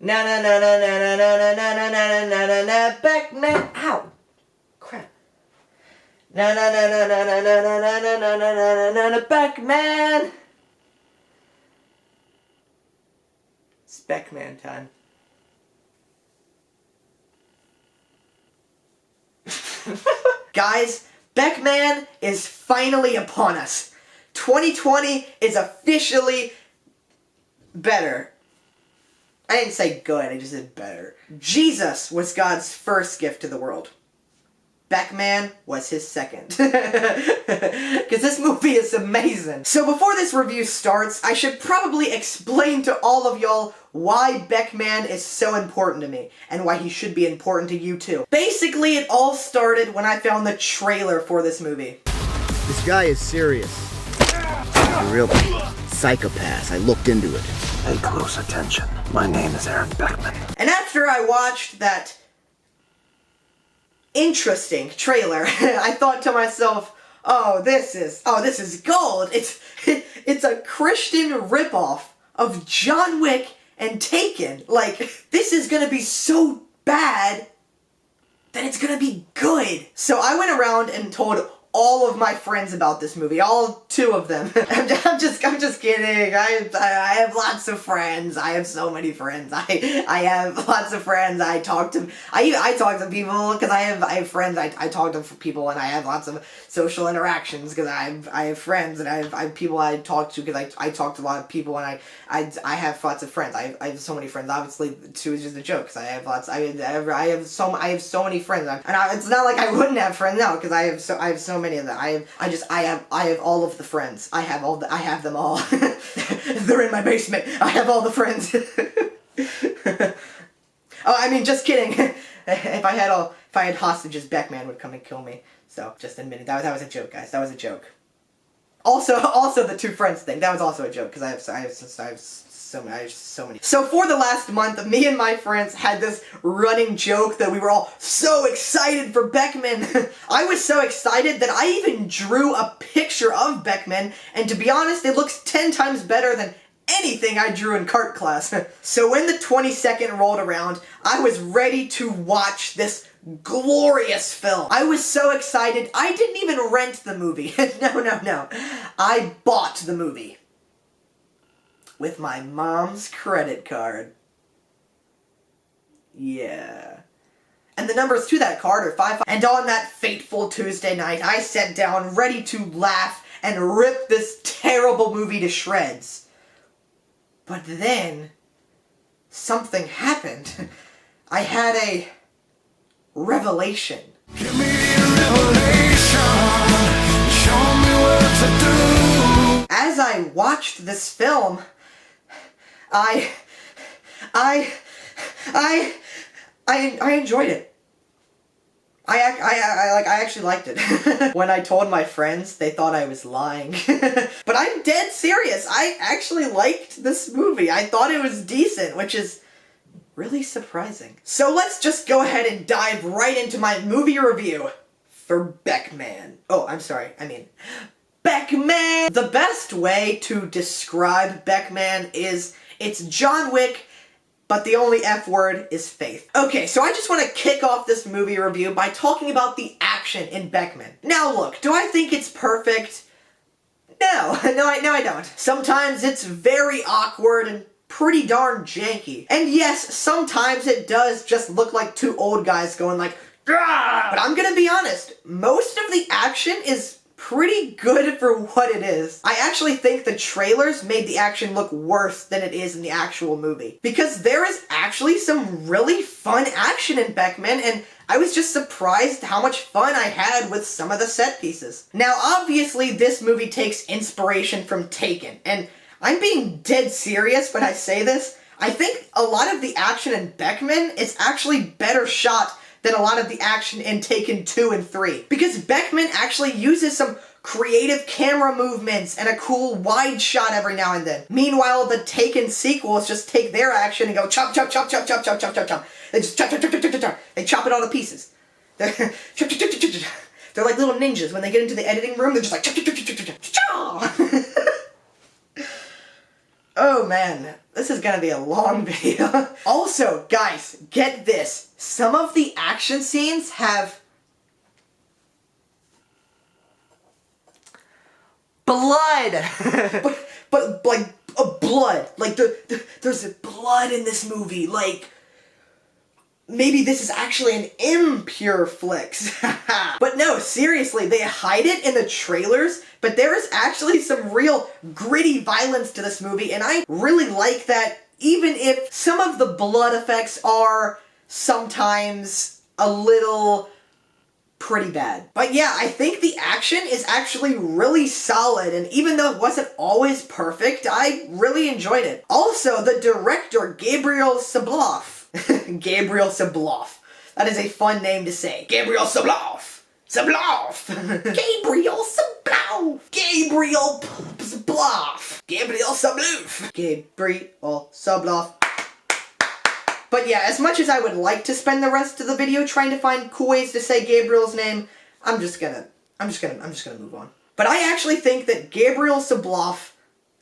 Na na na na na na na na na na na na na na Beckman. Ow! Crap. Na na na na na na na na na na na na na na Beckman. It's Beckman time. Guys, Beckman is finally upon us. 2020 is officially better. I didn't say good, I just said better. Jesus was God's first gift to the world. Beckman was his second. Because this movie is amazing. So before this review starts, I should probably explain to all of y'all why Beckman is so important to me, and why he should be important to you too. Basically, it all started when I found the trailer for this movie. This guy is serious. He's a real psychopath. I looked into it. Pay close attention. My name is Aaron Beckman. And after I watched that interesting trailer, I thought to myself, oh, this is gold. It's a Christian ripoff of John Wick and Taken. Like, this is gonna be so bad that it's gonna be good. So I went around and told all of my friends about this movie, all 2 of them. I'm just kidding. I have lots of friends. I have so many friends. I have lots of friends. I talk to people because I have friends. I talk to people and I have lots of social interactions because I have friends and I have people I talk to because I talk to a lot of people and I have lots of friends. I have so many friends. Obviously, 2 is just a joke because I have lots. I have so many friends. It's not like I wouldn't have friends now because I have so many of them. I have all of the friends. I have them all. They're in my basement. I have all the friends. Oh, I mean, just kidding. If I had hostages, Beckman would come and kill me. So, just admitting that was a joke, guys. That was a joke. Also the 2 friends thing. That was also a joke because I have so many. So for the last month, me and my friends had this running joke that we were all so excited for Beckman. I was so excited that I even drew a picture of Beckman, and to be honest, it looks 10 times better than anything I drew in cart class. So when the 22nd rolled around, I was ready to watch this glorious film. I was so excited, I didn't even rent the movie. No. I bought the movie. With my mom's credit card. Yeah. And the numbers to that card are 5. And on that fateful Tuesday night, I sat down ready to laugh and rip this terrible movie to shreds. But then, something happened. I had a revelation. Give me a revelation. Show me what to do. As I watched this film, I enjoyed it. I actually liked it. When I told my friends, they thought I was lying. But I'm dead serious. I actually liked this movie. I thought it was decent, which is really surprising. So let's just go ahead and dive right into my movie review for Beckman. Oh, I'm sorry. I mean, Beckman! The best way to describe Beckman is it's John Wick, but the only F word is faith. Okay, so I just want to kick off this movie review by talking about the action in Beckman. Now look, do I think it's perfect? No, I don't. Sometimes it's very awkward and pretty darn janky. And yes, sometimes it does just look like 2 old guys going like, "Grah!" But I'm gonna be honest, most of the action is pretty good for what it is. I actually think the trailers made the action look worse than it is in the actual movie. Because there is actually some really fun action in Beckman, and I was just surprised how much fun I had with some of the set pieces. Now obviously this movie takes inspiration from Taken, and I'm being dead serious when I say this. I think a lot of the action in Beckman is actually better shot than a lot of the action in Taken 2 and 3. Because Beckman actually uses some creative camera movements and a cool wide shot every now and then. Meanwhile, the Taken sequels just take their action and go chop, chop, chop, chop, chop, chop, chop, chop, chop. They just chop, chop, chop, chop, chop, chop. They chop it all to pieces. They're chop, chop, chop, chop, chop. They're like little ninjas. When they get into the editing room, they're just like chop, chop, chop, chop, chop, chop, chop. Oh man, this is gonna be a long video. Also, guys, get this. Some of the action scenes have blood. but like blood. Like there's blood in this movie. Like maybe this is actually an impure flicks. But no, seriously, they hide it in the trailers, but there is actually some real gritty violence to this movie, and I really like that, even if some of the blood effects are sometimes a little pretty bad. But yeah, I think the action is actually really solid, and even though it wasn't always perfect, I really enjoyed it. Also, the director, Gabriel Sabloff. Gabriel Sabloff. That is a fun name to say. Gabriel Sabloff! Sabloff! Gabriel Sabloff! Gabriel Sabloff! Gabriel Sabloff! Gabriel Sabloff. But yeah, as much as I would like to spend the rest of the video trying to find cool ways to say Gabriel's name, I'm just gonna move on. But I actually think that Gabriel Sabloff,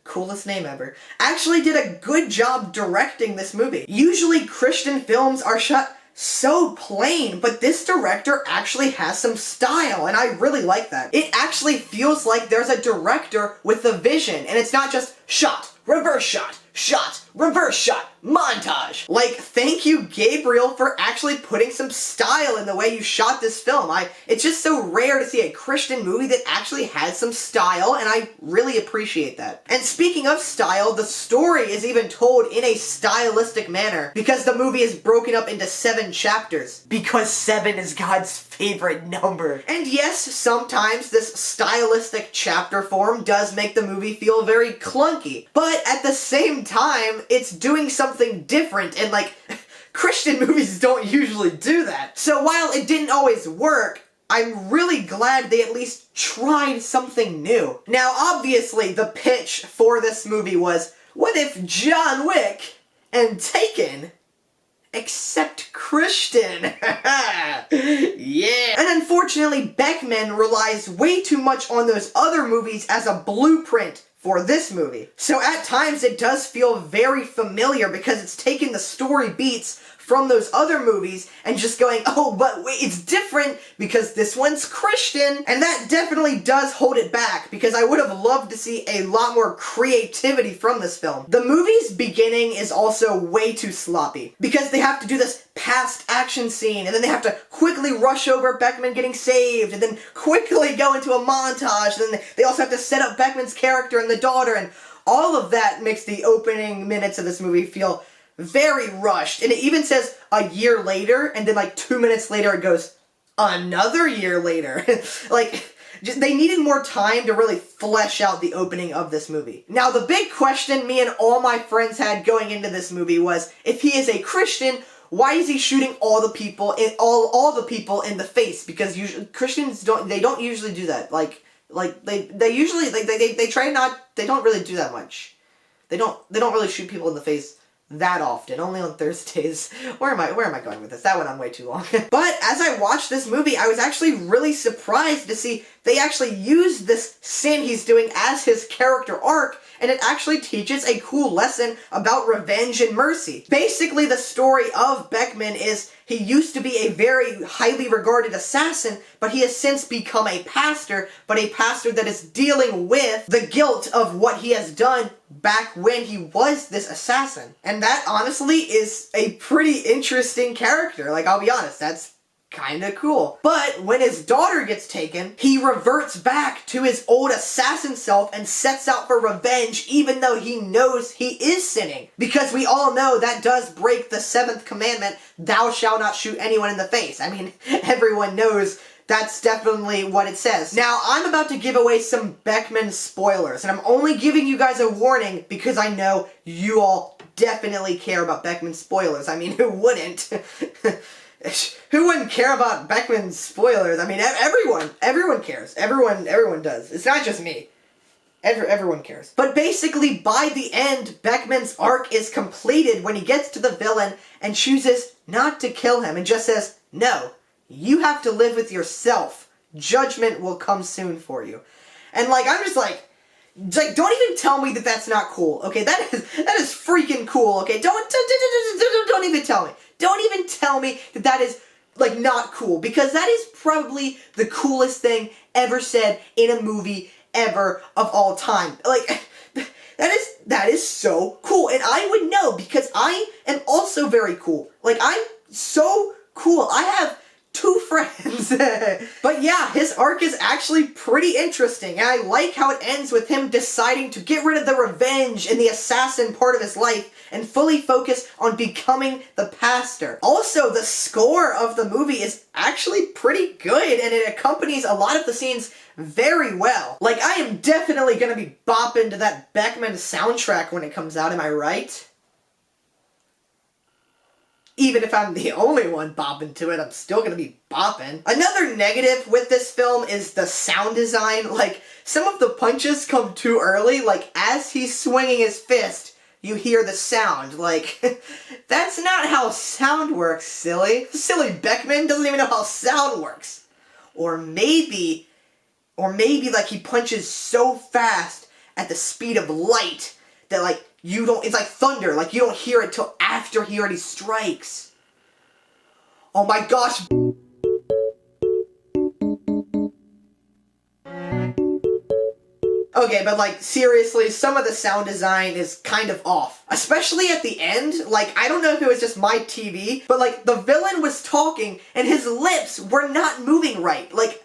coolest name ever, actually did a good job directing this movie. Usually Christian films are shot so plain, but this director actually has some style, and I really like that. It actually feels like there's a director with a vision, and it's not just shot, reverse shot, shot, reverse shot, montage. Like, thank you, Gabriel, for actually putting some style in the way you shot this film. It's just so rare to see a Christian movie that actually has some style, and I really appreciate that. And speaking of style, the story is even told in a stylistic manner, because the movie is broken up into 7 chapters. Because 7 is God's favorite number. And yes, sometimes this stylistic chapter form does make the movie feel very clunky, but at the same time, it's doing something different, and like, Christian movies don't usually do that. So while it didn't always work, I'm really glad they at least tried something new. Now, obviously, the pitch for this movie was, what if John Wick and Taken except Christian? Yeah! And unfortunately, Beckman relies way too much on those other movies as a blueprint for this movie. So at times it does feel very familiar because it's taken the story beats from those other movies and just going, oh, but wait, it's different because this one's Christian. And that definitely does hold it back, because I would have loved to see a lot more creativity from this film. The movie's beginning is also way too sloppy, because they have to do this past action scene, and then they have to quickly rush over Beckman getting saved, and then quickly go into a montage, and then they also have to set up Beckman's character and the daughter, and all of that makes the opening minutes of this movie feel very rushed. And it even says a year later, and then like 2 minutes later it goes, another year later. Like, they needed more time to really flesh out the opening of this movie. Now, the big question me and all my friends had going into this movie was, if he is a Christian, why is he shooting all the people in all the people in the face? Because usually Christians don't usually do that. They usually they try not, they don't really do that much. They don't really shoot people in the face that often, only on Thursdays. Where am I going with this? That went on way too long. But as I watched this movie, I was actually really surprised to see they actually used this sin he's doing as his character arc, and it actually teaches a cool lesson about revenge and mercy. Basically, the story of Beckman is he used to be a very highly regarded assassin, but he has since become a pastor, but a pastor that is dealing with the guilt of what he has done back when he was this assassin. And that, honestly, is a pretty interesting character. Like, I'll be honest, that's kinda cool. But when his daughter gets taken, he reverts back to his old assassin self and sets out for revenge, even though he knows he is sinning. Because we all know that does break the 7th commandment, thou shalt not shoot anyone in the face. I mean, everyone knows that's definitely what it says. Now, I'm about to give away some Beckman spoilers, and I'm only giving you guys a warning because I know you all definitely care about Beckman spoilers. I mean, who wouldn't? Who wouldn't care about Beckman's spoilers? I mean, everyone cares. Everyone does. It's not just me. Everyone cares. But basically, by the end, Beckman's arc is completed when he gets to the villain and chooses not to kill him and just says, no, you have to live with yourself. Judgment will come soon for you. And like, I'm just like, It's like, don't even tell me that that's not cool, okay? That is freaking cool, okay? Don't even tell me. Don't even tell me that that is, like, not cool, because that is probably the coolest thing ever said in a movie ever of all time. Like, that is so cool, and I would know, because I am also very cool. Like, I'm so cool. I have 2 friends. But yeah, his arc is actually pretty interesting, and I like how it ends with him deciding to get rid of the revenge and the assassin part of his life and fully focus on becoming the pastor. Also, the score of the movie is actually pretty good, and it accompanies a lot of the scenes very well. Like, I am definitely gonna be bopping to that Beckman soundtrack when it comes out, am I right? Even if I'm the only one bopping to it, I'm still gonna be bopping. Another negative with this film is the sound design. Like, some of the punches come too early. Like, as he's swinging his fist, you hear the sound. Like, that's not how sound works, silly. Silly Beckman doesn't even know how sound works. Or maybe, like, he punches so fast at the speed of light that, like, you don't, it's like thunder, like, you don't hear it till after he already strikes. Oh my gosh. Okay, but, like, seriously, some of the sound design is kind of off. Especially at the end. Like, I don't know if it was just my TV, but, like, the villain was talking and his lips were not moving right. Like,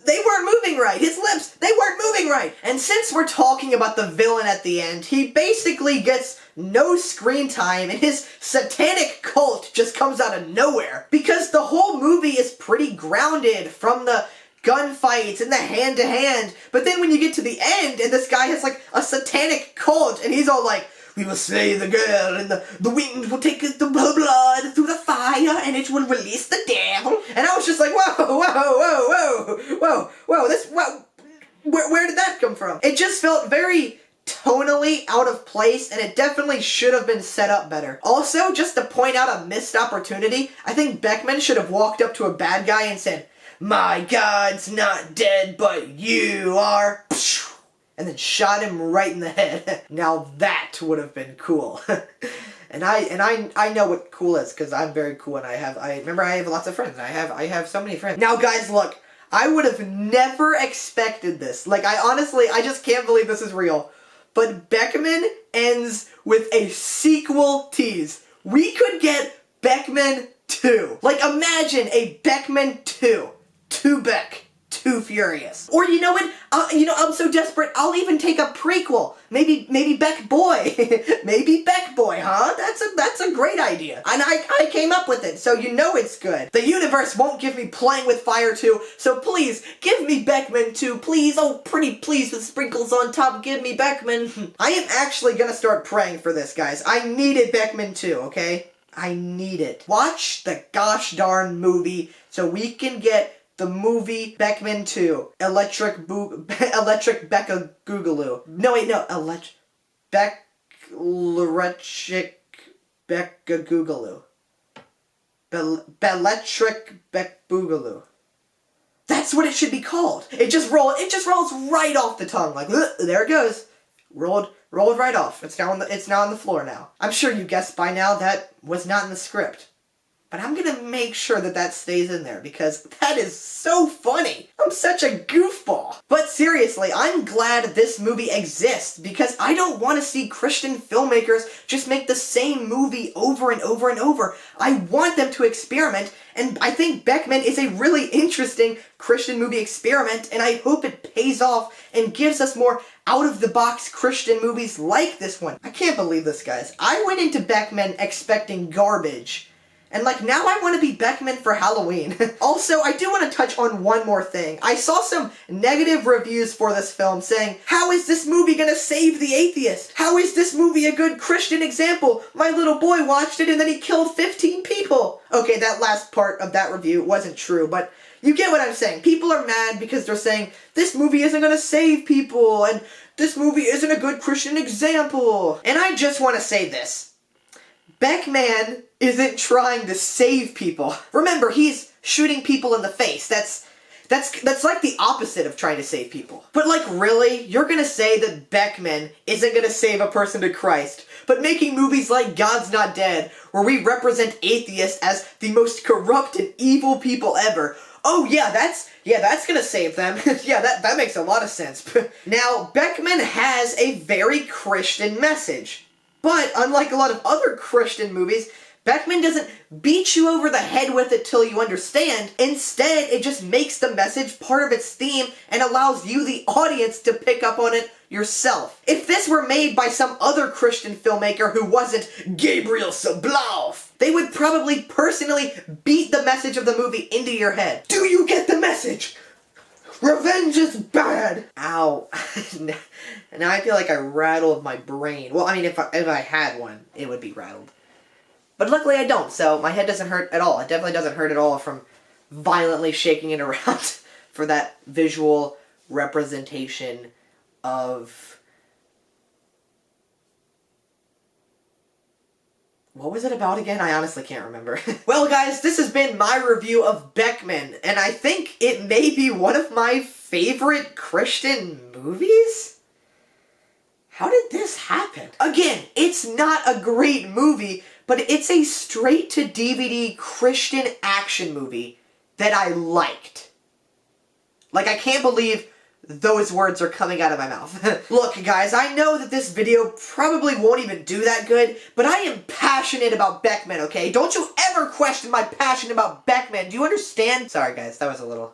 they weren't moving right. His lips, they weren't moving right. And since we're talking about the villain at the end, he basically gets no screen time and his satanic cult just comes out of nowhere. Because the whole movie is pretty grounded from the gunfights and the hand-to-hand. But then when you get to the end and this guy has like a satanic cult and he's all like, we will slay the girl, and the wind will take the blood through the fire, and it will release the devil. And I was just like, whoa, where did that come from? It just felt very tonally out of place, and it definitely should have been set up better. Also, just to point out a missed opportunity, I think Beckman should have walked up to a bad guy and said, my God's not dead, but you are. And then shot him right in the head. Now that would have been cool. and I know what cool is, because I'm very cool, and I have lots of friends. I have so many friends. Now guys, look, I would have never expected this. Like, I just can't believe this is real. But Beckman ends with a sequel tease. We could get Beckman 2. Like, imagine a Beckman 2. 2 Beck. Too Furious. Or you know what? I'm so desperate, I'll even take a prequel. Maybe Beck Boy. Maybe Beck Boy, huh? That's a great idea. And I came up with it, so you know it's good. The universe won't give me Playing with Fire 2, so please, give me Beckman 2, please. Oh, pretty please with sprinkles on top, give me Beckman. I am actually gonna start praying for this, guys. I needed Beckman 2, okay? I need it. Watch the gosh darn movie so we can get the movie Beckman 2. Electric Becca Googaloo. No, wait, no. Electric Becca Googaloo. Belectric Beck Boogaloo. That's what it should be called. It just rolls right off the tongue. Like, there it goes. Rolled right off. It's now on the floor now. I'm sure you guessed by now that was not in the script. But I'm gonna make sure that stays in there, because that is so funny. I'm such a goofball. But seriously, I'm glad this movie exists, because I don't want to see Christian filmmakers just make the same movie over and over and over. I want them to experiment, and I think Beckman is a really interesting Christian movie experiment, and I hope it pays off and gives us more out-of-the-box Christian movies like this one. I can't believe this, guys. I went into Beckman expecting garbage. And like, now I want to be Beckman for Halloween. Also, I do want to touch on one more thing. I saw some negative reviews for this film saying, how is this movie gonna save the atheist? How is this movie a good Christian example? My little boy watched it and then he killed 15 people. Okay, that last part of that review wasn't true, but you get what I'm saying. People are mad because they're saying, this movie isn't gonna save people, and this movie isn't a good Christian example. And I just want to say this. Beckman isn't trying to save people. Remember, he's shooting people in the face. That's like the opposite of trying to save people. But like, really? You're gonna say that Beckman isn't gonna save a person to Christ, but making movies like God's Not Dead, where we represent atheists as the most corrupt and evil people ever, oh yeah, that's gonna save them. Yeah, that makes a lot of sense. Now, Beckman has a very Christian message. But, unlike a lot of other Christian movies, Beckman doesn't beat you over the head with it till you understand. Instead, it just makes the message part of its theme and allows you, the audience, to pick up on it yourself. If this were made by some other Christian filmmaker who wasn't Gabriel Sabloff, they would probably personally beat the message of the movie into your head. Do you get the message? Revenge is bad! Ow. Now I feel like I rattled my brain. Well, I mean, if I had one, it would be rattled. But luckily I don't, so my head doesn't hurt at all. It definitely doesn't hurt at all from violently shaking it around for that visual representation of... What was it about again? I honestly can't remember. Well, guys, this has been my review of Beckman, and I think it may be one of my favorite Christian movies? How did this happen? Again, it's not a great movie, but it's a straight-to-DVD Christian action movie that I liked. Like, I can't believe those words are coming out of my mouth. Look, guys, I know that this video probably won't even do that good, but I am passionate about Beckman, okay? Don't you ever question my passion about Beckman. Do you understand? Sorry, guys, that was a little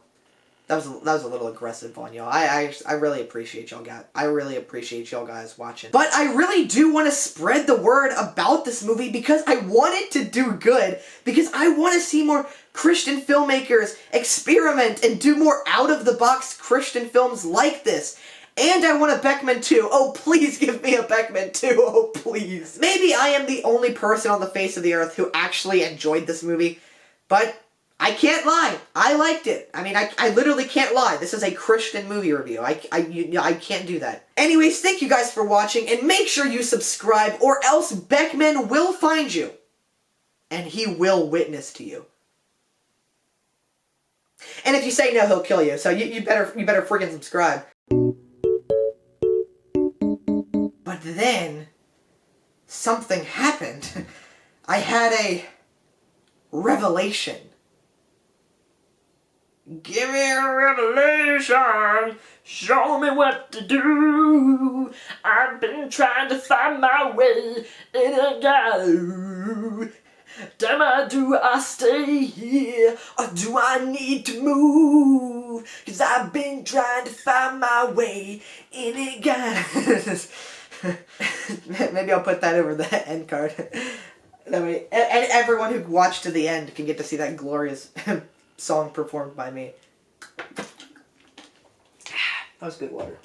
aggressive on y'all. I really appreciate y'all guys. I really appreciate y'all guys watching. But I really do want to spread the word about this movie because I want it to do good. Because I want to see more Christian filmmakers experiment and do more out-of-the-box Christian films like this. And I want a Beckman 2. Oh, please give me a Beckman 2. Oh, please. Maybe I am the only person on the face of the earth who actually enjoyed this movie, but I can't lie. I liked it. I mean, I literally can't lie. This is a Christian movie review. I can't do that. Anyways, thank you guys for watching, and make sure you subscribe, or else Beckman will find you, and he will witness to you. And if you say no, he'll kill you. So you better freaking subscribe. But then something happened. I had a revelation. Give me a revelation, show me what to do. I've been trying to find my way in a go. Do I stay here or do I need to move? 'Cause I've been trying to find my way in a go. Maybe I'll put that over the end card. That way, and everyone who watched to the end can get to see that glorious song performed by me. That was good water.